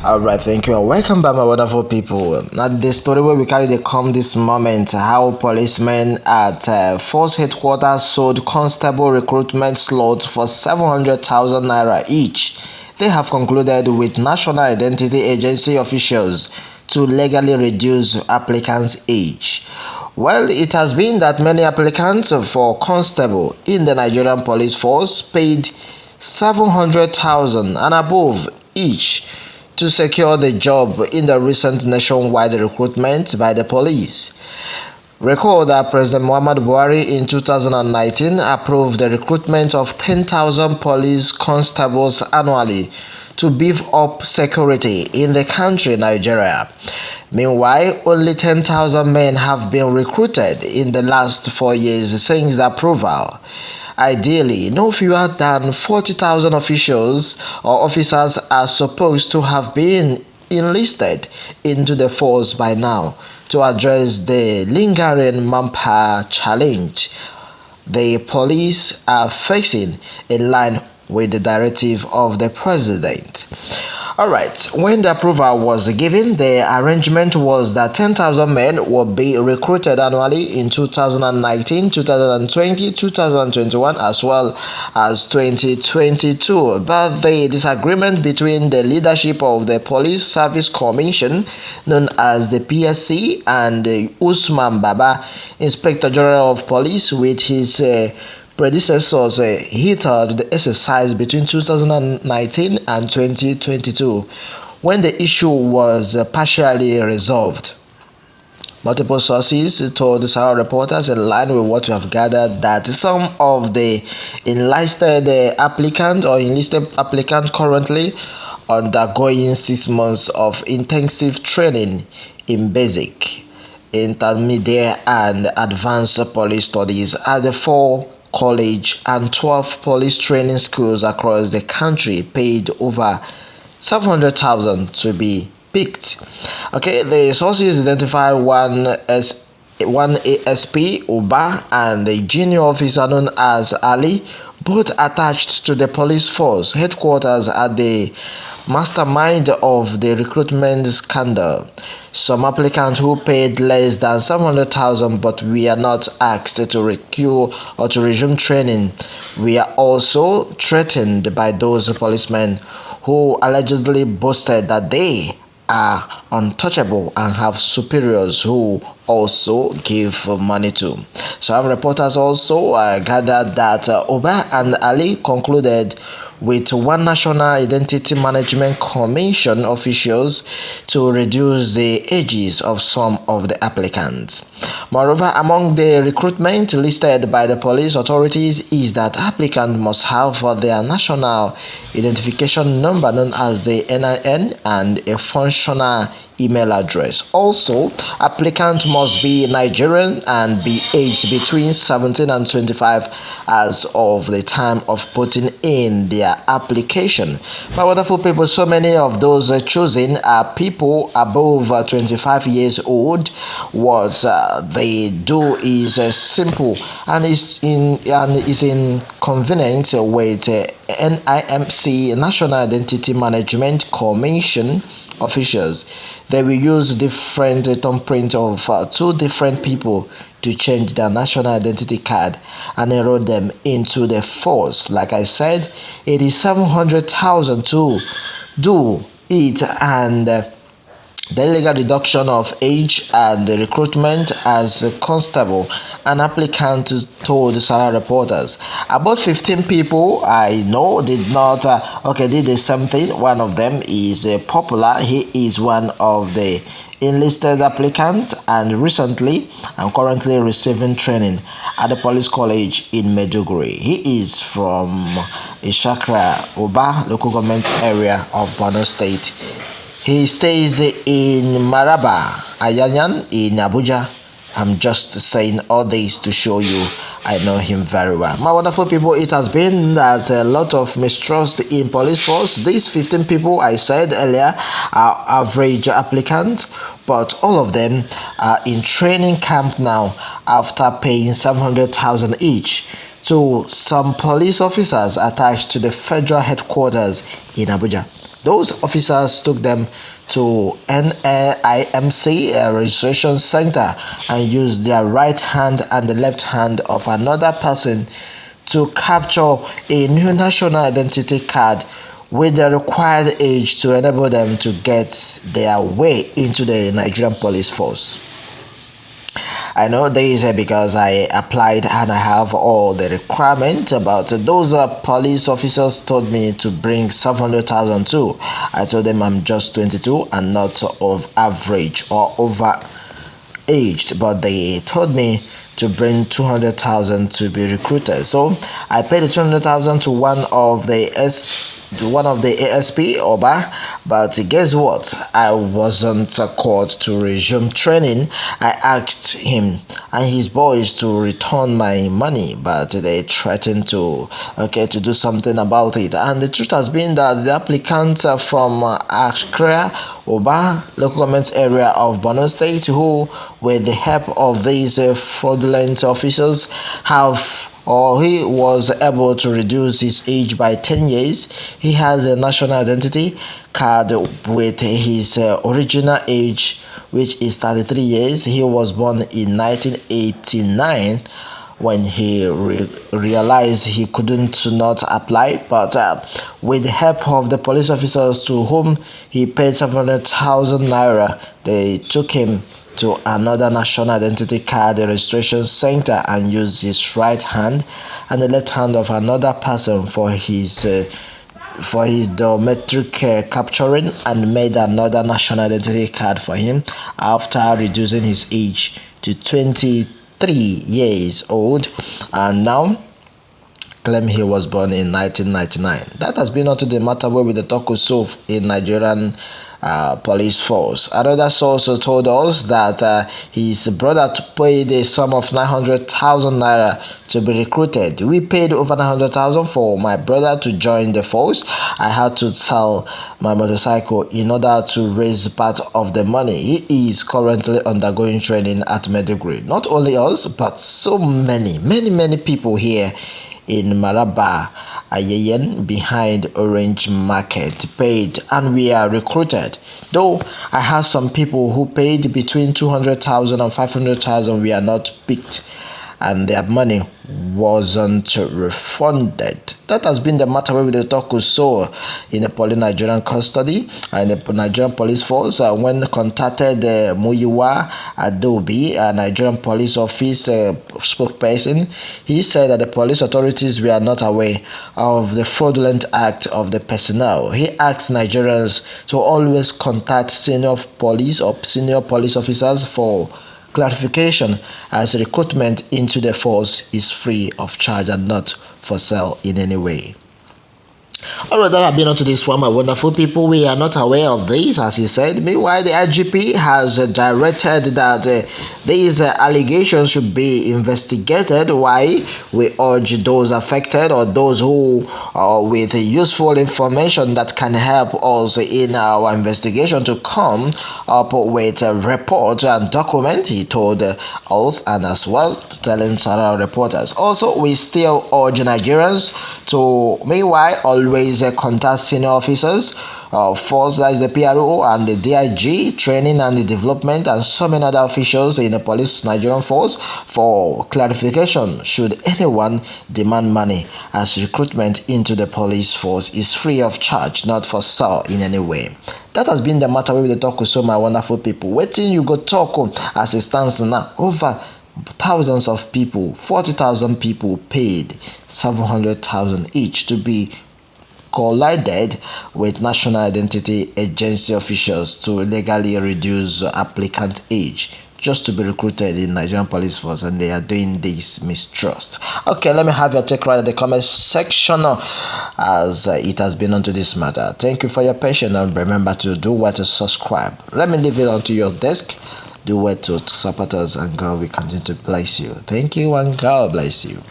All right, thank you and welcome back, my wonderful people. Now, the story where we carry the come this moment, how policemen at force headquarters sold constable recruitment slot for 700,000 naira each. They have concluded with National Identity Agency officials to legally reduce applicants' age. Well, it has been that many applicants for constable in the Nigerian police force paid 700,000 and above each to secure the job in the recent nationwide recruitment by the police. Recall that President Muhammadu Buhari in 2019 approved the recruitment of 10,000 police constables annually to beef up security in the country, Nigeria. Meanwhile, only 10,000 men have been recruited in the last 4 years since the approval. Ideally, no fewer than 40,000 officials or officers are supposed to have been enlisted into the force by now to address the lingering manpower challenge the police are facing in line with the directive of the president. Alright, when the approval was given, the arrangement was that 10,000 men will be recruited annually in 2019, 2020, 2021 as well as 2022. But the disagreement between the leadership of the Police Service Commission, known as the PSC, and Usman Baba, Inspector General of Police, with his predecessors heated the exercise between 2019 and 2022 when the issue was partially resolved. Multiple sources told Sarah reporters, in line with what we have gathered, that some of the enlisted applicants currently undergoing 6 months of intensive training in basic, intermediate and advanced police studies at the 4 college and 12 police training schools across the country paid over 700,000 to be picked. Okay, the sources identified one ASP Uba and the junior officer known as Ali, both attached to the police force headquarters at the mastermind of the recruitment scandal. Some applicants who paid less than 700,000 but were not asked to recruit or to resume training were also threatened by those policemen who allegedly boasted that they are untouchable and have superiors who also give money to. Some reporters also gathered that Oba and Ali concluded with one National Identity Management Commission officials to reduce the ages of some of the applicants. Moreover, among the recruitment listed by the police authorities is that applicants must have their national identification number known as the NIN and a functional email address. Also, applicants must be Nigerian and be aged between 17 and 25 as of the time of putting in their application. My wonderful people, so many of those chosen are people above 25 years old. What they do is simple and is in convenient with NIMC, National Identity Management Commission officials. They will use different thumbprint of 2 different people to change their national identity card and enroll them into the force. Like I said, it is 700,000 to do it, and the legal reduction of age and the recruitment as a constable, an applicant told Sarah reporters. About 15 people I know did not did the same thing. One of them is popular. He is one of the enlisted applicants and recently and currently receiving training at the police college in Maiduguri. He is from Ishakra Oba local government area of Borno State. He stays in Maraba, Ayanyan in Abuja. I'm just saying all this to show you I know him very well. My wonderful people, it has been that a lot of mistrust in police force. These 15 people I said earlier are average applicants, but all of them are in training camp now after paying 700,000 each to some police officers attached to the federal headquarters in Abuja. Those officers took them to NIMC registration center and used their right hand and the left hand of another person to capture a new national identity card with the required age to enable them to get their way into the Nigerian police force. I know this because I applied and I have all the requirements, but those police officers told me to bring 700,000 too. I told them I'm just 22 and not of average or over aged, but they told me to bring 200,000 to be recruited. So I paid the 200,000 to one of the ASP Oba, but guess what? I wasn't called to resume training. I asked him and his boys to return my money, but they threatened to do something about it. And the truth has been that the applicants from Accra, Oba local government area of Borno State, who with the help of these fraudulent officers he was able to reduce his age by 10 years. He has a national identity card with his original age, which is 33 years. He was born in 1989 when he realized he couldn't not apply, but with the help of the police officers to whom he paid 700,000 naira, they took him to another national identity card registration center and used his right hand and the left hand of another person for his biometric capturing, and made another national identity card for him after reducing his age to 23 years old, and now claim he was born in 1999. That has been onto the matter where with the talk in Nigerian police force. Another source told us that his brother paid a sum of 900,000 naira to be recruited. We paid over 900,000 for my brother to join the force. I had to sell my motorcycle in order to raise part of the money. He is currently undergoing training at Medigri. Not only us, but so many people here in Maraba, Ayeyen, behind Orange Market paid, and we are recruited. Though I have some people who paid between 200,000 and 500,000, we are not picked, and their money wasn't refunded. That has been the matter with the talk in the Nigerian custody and the Nigerian police force. When contacted Muyiwa Adobe, a Nigerian police office spokesperson, he said that the police authorities were not aware of the fraudulent act of the personnel. He asked Nigerians to always contact senior police officers for clarification, as recruitment into the force is free of charge and not for sale in any way. Alright, that have been onto this one, my wonderful people. We are not aware of this, as he said. Meanwhile, the IGP has directed that these allegations should be investigated. Why? We urge those affected or those who with useful information that can help us in our investigation to come up with a report and document, he told us, and as well telling Sarah reporters. Also, we still urge Nigerians to, meanwhile, always contact senior officers, force, that is the PRO and the DIG, training and the development, and so many other officials in the police Nigerian force for clarification should anyone demand money, as recruitment into the police force is free of charge, not for sale in any way. That has been the matter with the talk with so my wonderful people. Waiting you go talk as it stands now, over thousands of people, 40,000 people paid 700,000 each to be collided with National Identity Agency officials to legally reduce applicant age just to be recruited in Nigerian police force, and they are doing this mistrust. Okay, let me have your take right in the comment section as it has been onto this matter. Thank you for your patience, and remember to do what to subscribe. Let me leave it onto your desk. Do what to support us, and God will continue to bless you. Thank you, and God bless you.